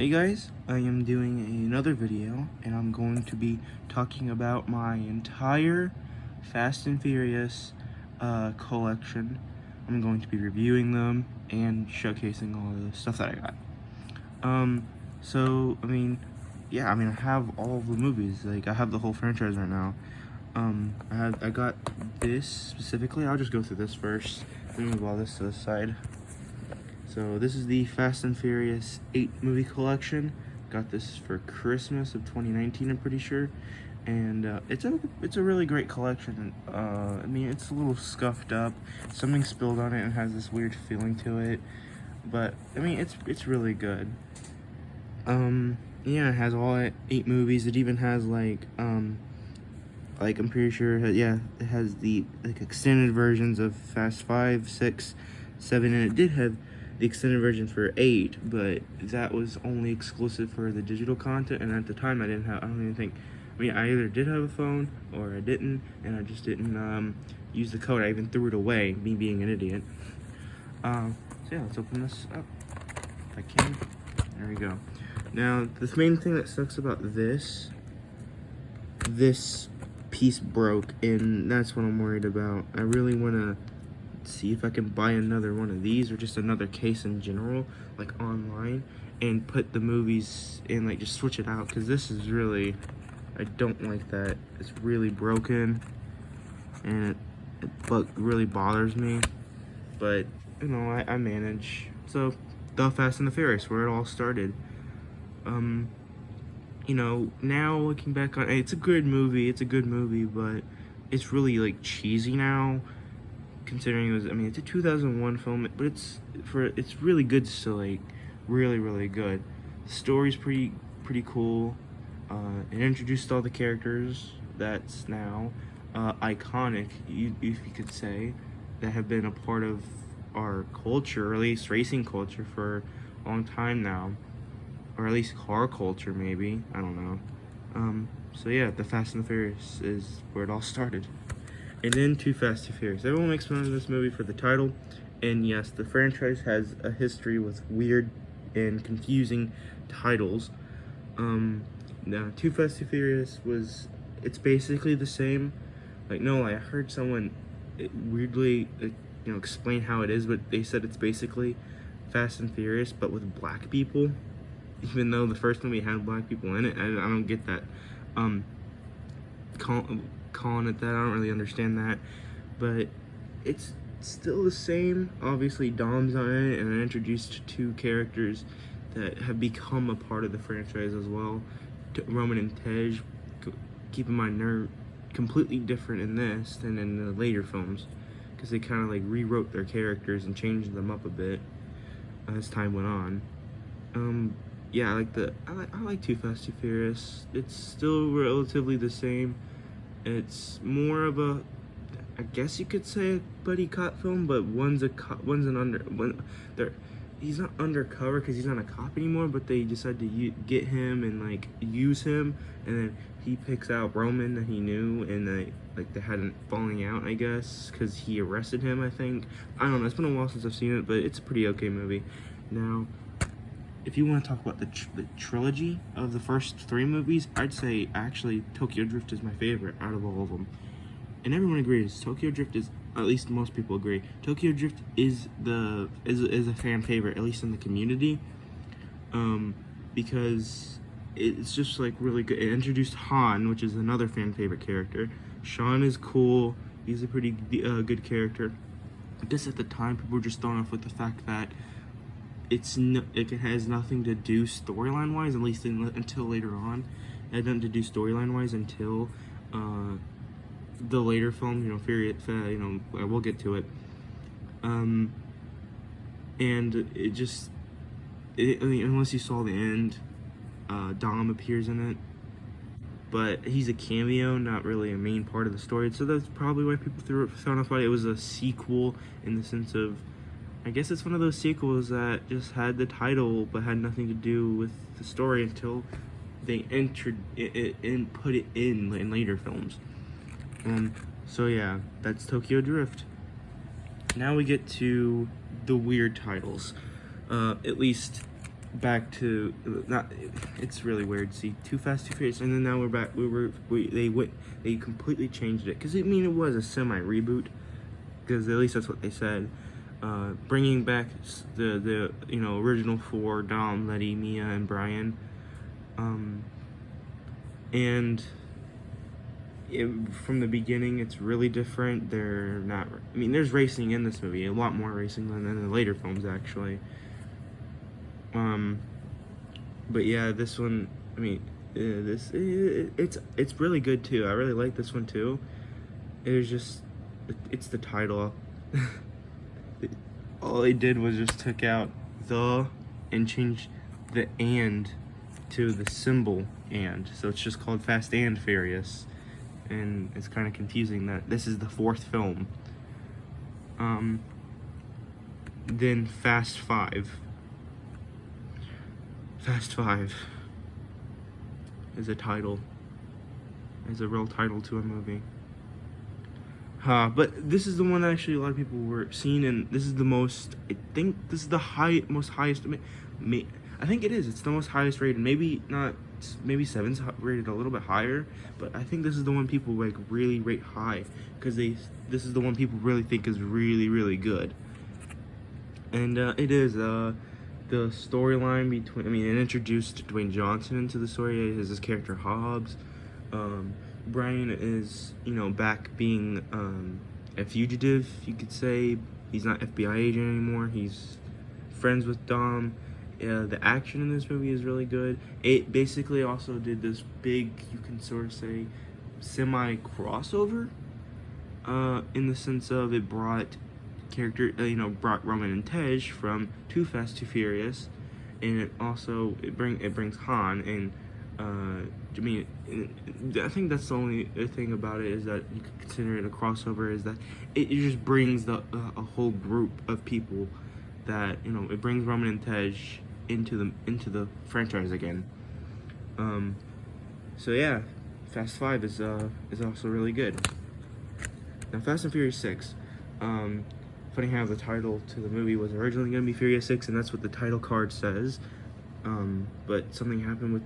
Hey guys, I am doing another video and I'm going to be talking about my entire Fast and Furious collection. I'm going to be reviewing them and showcasing all the stuff that I got. I have all the movies. Like, I have the whole franchise right now. I got this specifically. I'll just go through this first. Let me move all this to the side. So this is the Fast and Furious 8 movie collection. Got this for Christmas of 2019, I'm pretty sure. And it's a really great collection. I mean, it's a little scuffed up. Something spilled on it and has this weird feeling to it. But I mean, it's really good. Yeah, it has all 8 movies. It even has like I'm pretty sure, yeah, it has the extended versions of Fast 5, 6, 7, and it did have the extended version for 8, but that was only exclusive for the digital content, and at the time I either did have a phone or I didn't, and I just didn't use the code. I even threw it away, me being an idiot. So yeah, let's open this up if I can. There we go. Now, the main thing that sucks about this piece broke, and that's what I'm worried about. I really want to see if I can buy another one of these, or just another case in general, like online, and put the movies in, like just switch it out, because this is really, I don't like that. It's really broken, and it really bothers me, but you know, I manage. So the Fast and the Furious, where it all started. You know, now looking back on it, it's a good movie, but it's really like cheesy now, considering it's a 2001 film, but it's really good still, like really good. The story's pretty cool. It introduced all the characters that's now iconic, if you could say, that have been a part of our culture, or at least racing culture, for a long time now, or at least car culture, maybe, I don't know. So yeah, the Fast and the Furious is where it all started. And then Too Fast, Too Furious. Everyone makes fun of this movie for the title, and yes, the franchise has a history with weird and confusing titles. Now, Too Fast, Too Furious it's basically the same. Like, no, I heard someone weirdly, explain how it is, but they said it's basically Fast and Furious, but with black people. Even though the first movie had black people in it, I don't get that. Calling it that, I don't really understand that, but it's still the same. Obviously, Dom's on it, and I introduced 2 characters that have become a part of the franchise as well. Roman and Tej. Keep in mind, they're completely different in this than in the later films, because they kind of like rewrote their characters and changed them up a bit as time went on. Yeah, I like Too Fast, Too Furious. It's still relatively the same. It's more of a, I guess you could say, a buddy cop film, but he's not undercover because he's not a cop anymore, but they decide to get him and like use him, and then he picks out Roman that he knew, and they had a falling out, I guess, because he arrested him, I think. I don't know, it's been a while since I've seen it, but it's a pretty okay movie. Now, if you want to talk about the trilogy of the first 3 movies, I'd say actually Tokyo Drift is my favorite out of all of them. And everyone agrees, Tokyo Drift is, at least most people agree, Tokyo Drift is a fan favorite, at least in the community, because it's just like really good. It introduced Han, which is another fan favorite character. Sean is cool, he's a pretty good character. I guess at the time people were just thrown off with the fact that it has nothing to do storyline wise, at least until later on. It had nothing to do storyline wise until the later film, we'll get to it. And unless you saw the end, Dom appears in it, but he's a cameo, not really a main part of the story. So that's probably why people thrown off by it. It was a sequel in the sense of, I guess it's one of those sequels that just had the title but had nothing to do with the story until they entered it and put it in later films. So yeah, that's Tokyo Drift. Now we get to the weird titles. At least back to not. It's really weird. See, Too Fast, Too Furious, and then now we're back. They completely changed it because I mean it was a semi reboot because at least that's what they said. Bringing back the original four: Dom, Letty, Mia, and Brian. And from the beginning, it's really different. They're not. I mean, there's racing in this movie, a lot more racing than in the later films, actually. But yeah, this one. I mean, it's really good too. I really like this one too. It was just, it's the title. All they did was just took out the and changed the and to the symbol and, so it's just called Fast and Furious, and it's kind of confusing that this is the fourth film. Then Fast Five. Fast Five is a title. Is a real title to a movie. But this is the one that actually a lot of people were seeing, and this is the most. I think this is the most highest. I think it is. It's the most highest rated. Maybe not. Maybe 7's rated a little bit higher, but I think this is the one people like really rate high because this is the one people really think is really, really good. And it is the storyline between. I mean, it introduced Dwayne Johnson into the story as his character Hobbs. Brian is back being a fugitive, you could say. He's not FBI agent anymore. He's friends with Dom. The action in this movie is really good. It basically also did this big, you can sort of say, semi-crossover, in the sense of it brought brought Roman and Tej from Too Fast, Too Furious, and it also brings Han, and I mean, I think that's the only thing about it is that you could consider it a crossover, is that it just brings a whole group of people that it brings Roman and Tej into the franchise again. So yeah, Fast 5 is also really good. Now Fast and Furious 6. Funny how the title to the movie was originally going to be Furious 6, and that's what the title card says. But something happened with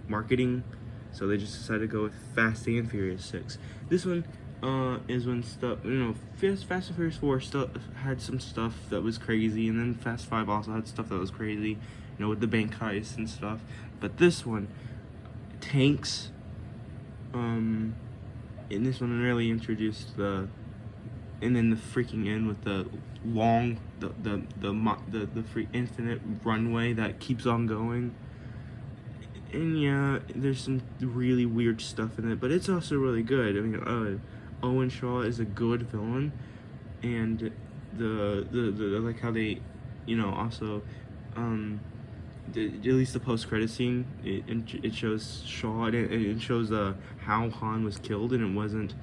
marketing, so they just decided to go with Fast and Furious 6. This one is when stuff, Fast and Furious 4 had some stuff that was crazy, and then Fast 5 also had stuff that was crazy, with the bank heist and stuff. But this one, tanks, in this one really introduced and then the freaking end with the long, the free infinite runway that keeps on going. And yeah, there's some really weird stuff in it, but it's also really good. I mean, Owen Shaw is a good villain, and the like how they, also, at least the post-credit scene, it shows Shaw, and it shows how Han was killed, and it wasn't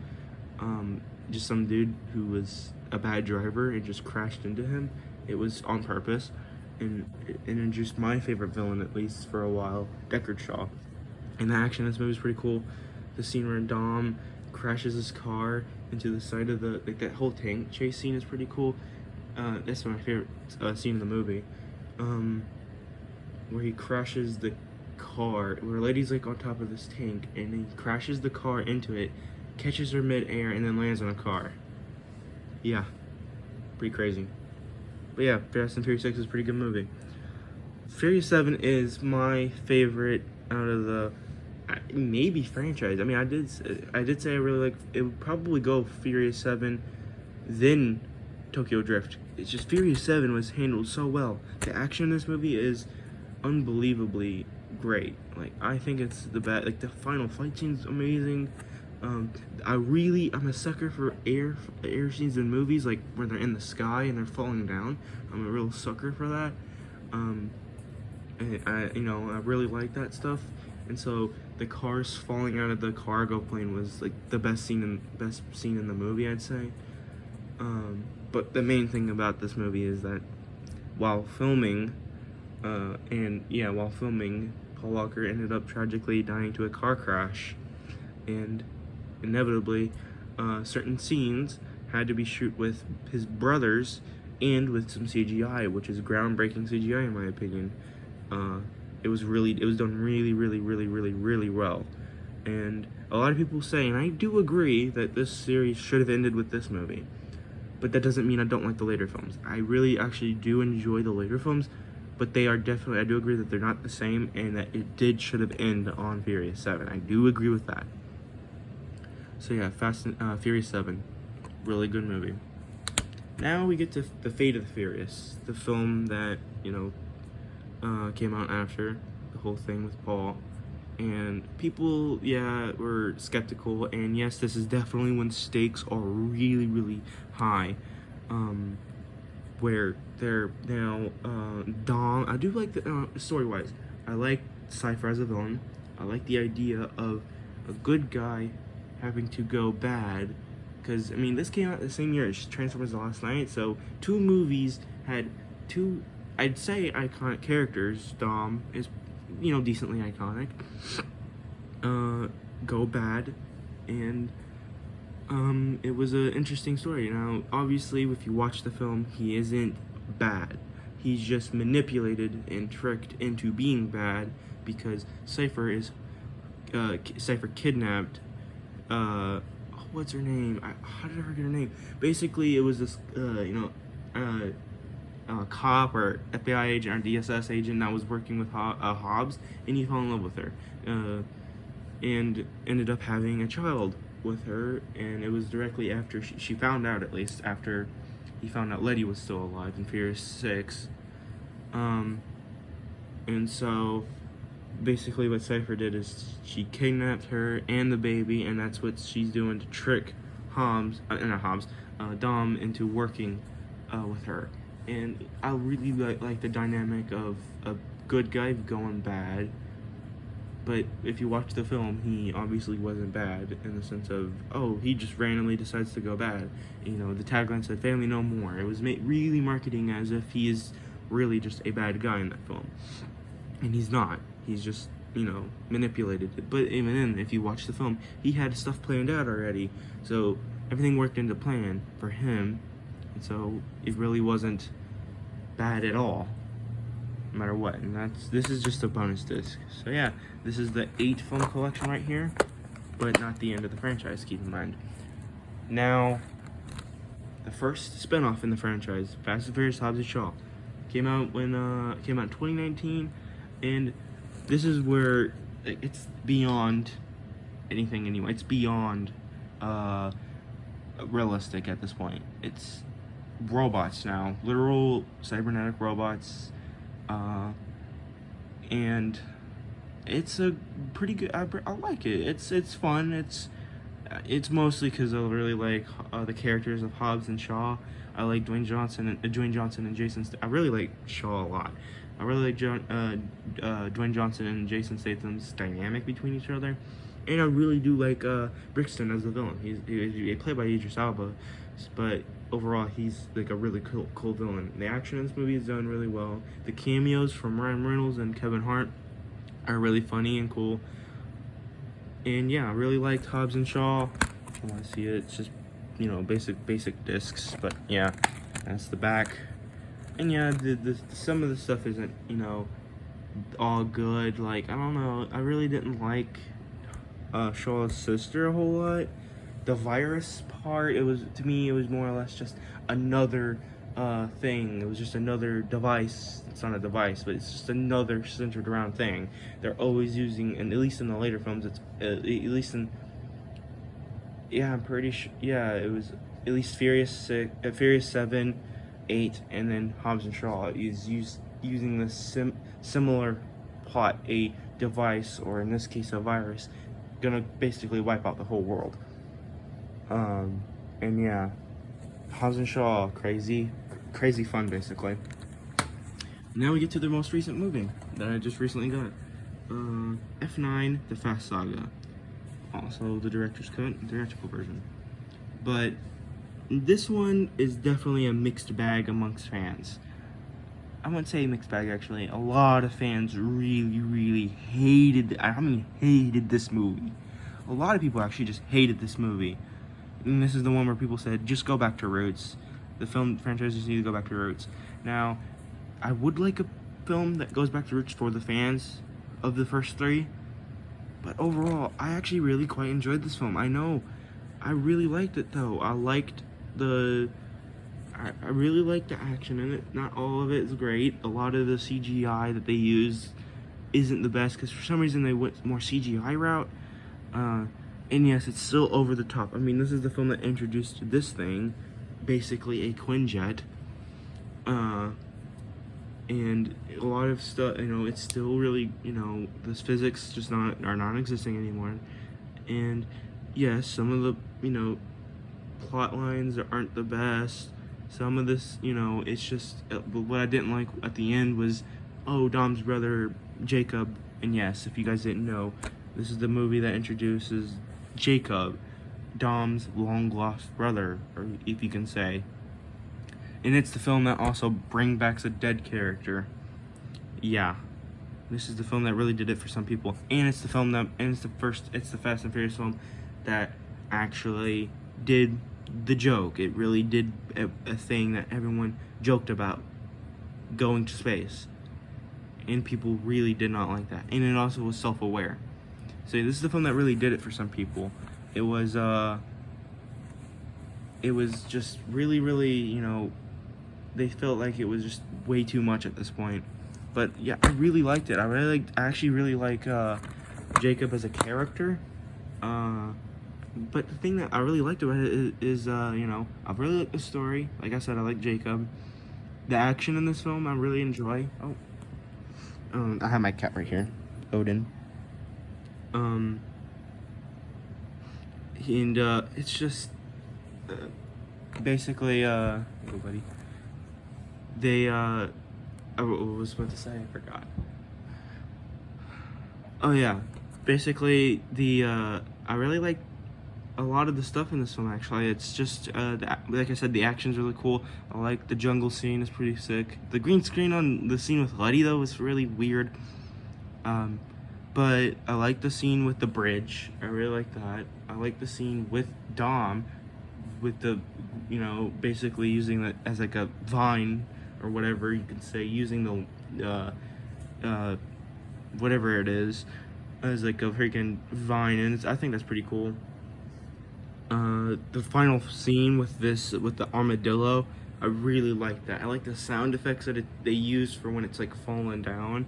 just some dude who was a bad driver and just crashed into him. It was on purpose. And it introduced my favorite villain, at least for a while, Deckard Shaw. And the action in this movie is pretty cool. The scene where Dom crashes his car into the side of that whole tank chase scene is pretty cool. That's my favorite scene in the movie. Where he crashes the car, where Lady's like on top of this tank, and he crashes the car into it, catches her mid-air, and then lands on a car. Yeah, pretty crazy. But yeah, Fast and Furious 6 is a pretty good movie. Furious 7 is my favorite out of the maybe franchise. I mean, I did say I really like. It would probably go Furious 7, then Tokyo Drift. It's just Furious 7 was handled so well. The action in this movie is unbelievably great. Like, I think it's the best. Like, the final fight scene's amazing. I'm a sucker for air scenes in movies, like where they're in the sky and they're falling down. I'm a real sucker for that. And I really like that stuff. And so the cars falling out of the cargo plane was like the best scene in the movie, I'd say. But the main thing about this movie is that while filming, Paul Walker ended up tragically dying to a car crash, and inevitably, certain scenes had to be shot with his brothers and with some CGI, which is groundbreaking CGI in my opinion. It was done really well. And a lot of people say, and I do agree, that this series should have ended with this movie. But that doesn't mean I don't like the later films. I really actually do enjoy the later films, but they are definitely, I do agree that they're not the same, and that it should have ended on Furious 7. I do agree with that. So yeah, Furious 7, really good movie. Now we get to The Fate of the Furious, the film that, came out after the whole thing with Paul. And people, were skeptical, and yes, this is definitely when stakes are really high. Where they're now, Dom, I do like the, story-wise, I like Cypher as a villain. I like the idea of a good guy having to go bad, because, I mean, this came out the same year as Transformers: The Last Knight, so two movies had two, I'd say, iconic characters. Dom is, decently iconic. Go bad, and it was an interesting story. Now, obviously, if you watch the film, he isn't bad. He's just manipulated and tricked into being bad because Cypher kidnapped, what's her name? How did I forget her name? Basically, it was this, cop or FBI agent or DSS agent that was working with Hobbs, and he fell in love with her, and ended up having a child with her. And it was directly after she found out, at least after he found out Letty was still alive in Furious 6. And so basically what Cypher did is she kidnapped her and the baby, and that's what she's doing to trick Dom into working with her. And I really like the dynamic of a good guy going bad. But if you watch the film, he obviously wasn't bad in the sense of, he just randomly decides to go bad. The tagline said, "Family no more." It was really marketing as if he is really just a bad guy in that film. And he's not. He's just, manipulated. But even then, if you watch the film, he had stuff planned out already. So everything worked into plan for him. And so it really wasn't bad at all, no matter what. And this is just a bonus disc. So yeah, this is the 8 film collection right here, but not the end of the franchise, keep in mind. Now, the first spin-off in the franchise, Fast and Furious Hobbs and Shaw, came out in 2019, and this is where it's beyond anything anyway. It's beyond realistic at this point. It's robots now, literal cybernetic robots, and it's a pretty good. I like it. It's fun. It's mostly because I really like the characters of Hobbs and Shaw. I like Dwayne Johnson and Jason. I really like Shaw a lot. I really like Dwayne Johnson and Jason Statham's dynamic between each other, and I really do like Brixton as the villain. He's played by Idris Elba, but overall he's like a really cool villain. The action in this movie is done really well. The cameos from Ryan Reynolds and Kevin Hart are really funny and cool. And yeah, I really liked Hobbs and Shaw. If you want to see it, it's just, basic discs. But yeah, that's the back. And yeah, some of the stuff isn't, all good. Like, I don't know, I really didn't like Shaw's sister a whole lot. The virus part, to me it was more or less just another thing. It was just another device. It's not a device, but it's just another centered around thing. They're always using, and at least in the later films, it's at least in, I'm pretty sure, it was at least Furious 7, 8, and then Hobbs and Shaw is using this similar plot, a device, or in this case a virus, gonna basically wipe out the whole world. And yeah, Hobbs and Shaw, crazy fun, basically. Now we get to the most recent movie that I just recently got. F9, The Fast Saga. Also the director's cut, theatrical version. But this one is definitely a mixed bag amongst fans. I wouldn't say mixed bag, actually. A lot of fans really hated this movie. A lot of people actually just hated this movie. And this is the one where people said, just go back to roots. The film franchise just need to go back to roots. Now, I would like a film that goes back to roots for the fans of the first three. But overall, I actually really quite enjoyed this film. I know, I really liked it though. I really liked the action in it. Not all of it is great. A lot of the CGI that they used isn't the best because for some reason they went more CGI route. And yes, it's still over the top. I mean, this is the film that introduced this thing, basically a Quinjet. And a lot of stuff, it's still really, this physics just are non-existing anymore. And yes, some of the, plot lines aren't the best. Some of this, it's just, but what I didn't like at the end was, oh, Dom's brother, Jacob. And yes, if you guys didn't know, this is the movie that introduces Jacob, Dom's long-lost brother, or if you can say. And it's the film that also brings back a dead character. Yeah. This is the film that really did it for some people. And it's the film that, and it's the Fast and Furious film that actually did the joke. It really did a thing that everyone joked about, going to space. And people really did not like that. And it also was self-aware. So this is the film that really did it for some people. It was just really, really, they felt like it was just way too much at this point. But yeah, I really liked it. I actually really like Jacob as a character. But the thing that I really liked about it is I really like the story. Like I said, I like Jacob. The action in this film, I really enjoy. I have my cat right here, Odin. And it's just basically oh buddy, they I was supposed to say, I forgot. Oh yeah, basically I really like a lot of the stuff in this film. Actually, it's just like I said, the action's really cool. I like the jungle scene, is pretty sick. The green screen on the scene with Letty though was really weird. But I like the scene with the bridge. I really like that. I like the scene with Dom, with the, basically using it as like a vine or whatever you could say, using the, whatever it is, as like a freaking vine, and I think that's pretty cool. The final scene with the armadillo, I really like that. I like the sound effects that they use for when it's like falling down.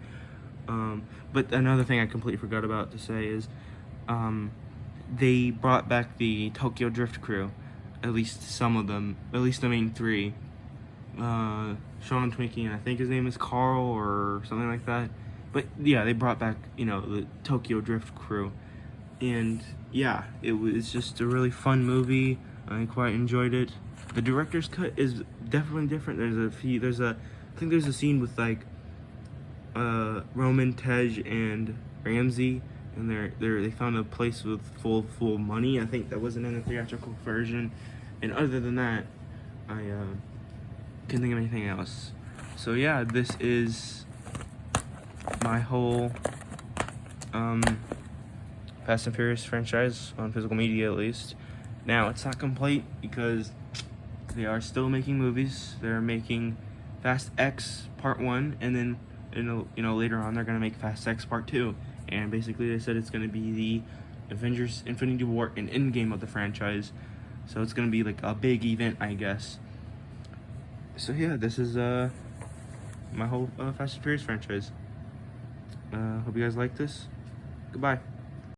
But another thing I completely forgot about to say is, they brought back the Tokyo Drift crew, at least some of them, at least the main three. Sean Twinkie, and I think his name is Carl or something like that. But yeah, they brought back, the Tokyo Drift crew. And yeah, it was just a really fun movie. I quite enjoyed it. The director's cut is definitely different. I think there's a scene with like Roman, Tej, and Ramsey, and they found a place with full money. I think that wasn't in the theatrical version. And other than that, I couldn't think of anything else. So yeah, this is my whole Fast and Furious franchise on physical media, at least. Now, it's not complete because they are still making movies. They're making Fast X Part 1, and then later on they're going to make Fast X Part 2. And basically they said it's going to be the Avengers Infinity War and Endgame of the franchise. So it's going to be like a big event, I guess. So yeah, this is my whole Fast and Furious franchise. Hope you guys like this. Goodbye.